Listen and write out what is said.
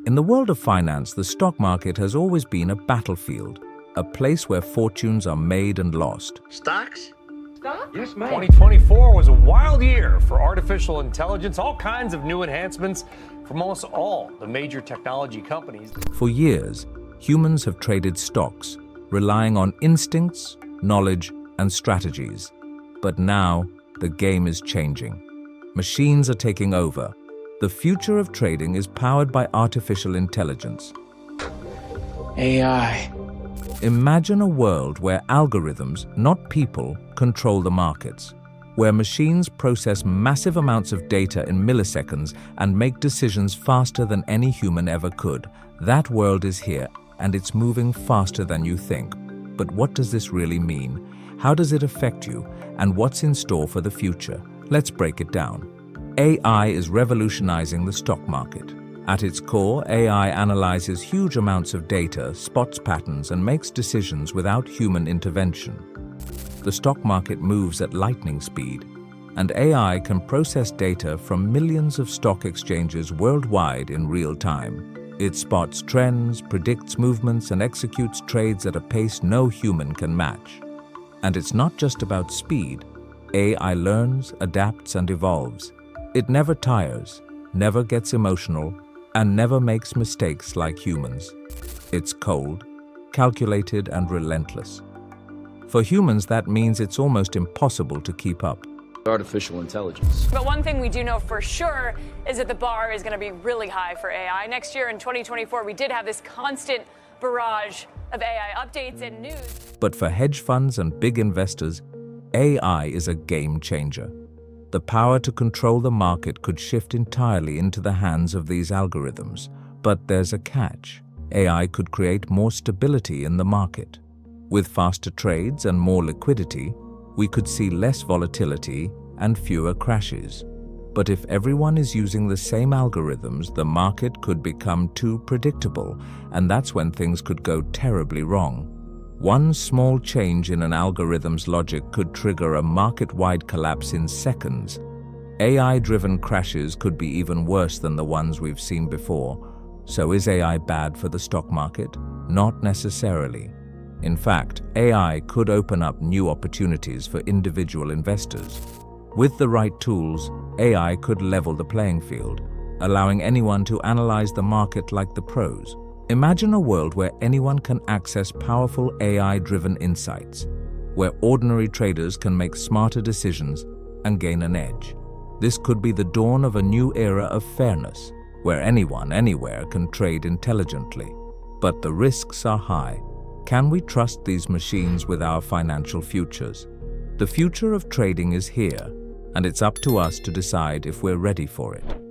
In the world of finance, the stock market has always been a battlefield, a place where fortunes are made and lost. Stocks? Yes, ma'am. 2024 was a wild year for artificial intelligence, all kinds of new enhancements from almost all the major technology companies. For years, humans have traded stocks, relying on instincts, knowledge, and strategies. But now, the game is changing. Machines are taking over. The future of trading is powered by artificial intelligence. AI. Imagine a world where algorithms, not people, control the markets, where machines process massive amounts of data in milliseconds and make decisions faster than any human ever could. That world is here, and it's moving faster than you think. But what does this really mean? How does it affect you? And what's in store for the future? Let's break it down. AI is revolutionizing the stock market. At its core, AI analyzes huge amounts of data, spots patterns, and makes decisions without human intervention. The stock market moves at lightning speed, and AI can process data from millions of stock exchanges worldwide in real time. It spots trends, predicts movements, and executes trades at a pace no human can match. And it's not just about speed. AI learns, adapts, and evolves. It never tires, never gets emotional, and never makes mistakes like humans. It's cold, calculated, and relentless. For humans, that means it's almost impossible to keep up. Artificial intelligence. But one thing we do know for sure is that the bar is going to be really high for AI. Next year in 2024, we did have this constant barrage of AI updates and news. But for hedge funds and big investors, AI is a game changer. The power to control the market could shift entirely into the hands of these algorithms. But there's a catch. AI could create more stability in the market. With faster trades and more liquidity, we could see less volatility and fewer crashes. But if everyone is using the same algorithms, the market could become too predictable, and that's when things could go terribly wrong. One small change in an algorithm's logic could trigger a market-wide collapse in seconds. AI-driven crashes could be even worse than the ones we've seen before. So is AI bad for the stock market? Not necessarily. In fact, AI could open up new opportunities for individual investors. With the right tools, AI could level the playing field, allowing anyone to analyze the market like the pros. Imagine a world where anyone can access powerful AI-driven insights, where ordinary traders can make smarter decisions and gain an edge. This could be the dawn of a new era of fairness, where anyone, anywhere can trade intelligently. But the risks are high. Can we trust these machines with our financial futures? The future of trading is here, and it's up to us to decide if we're ready for it.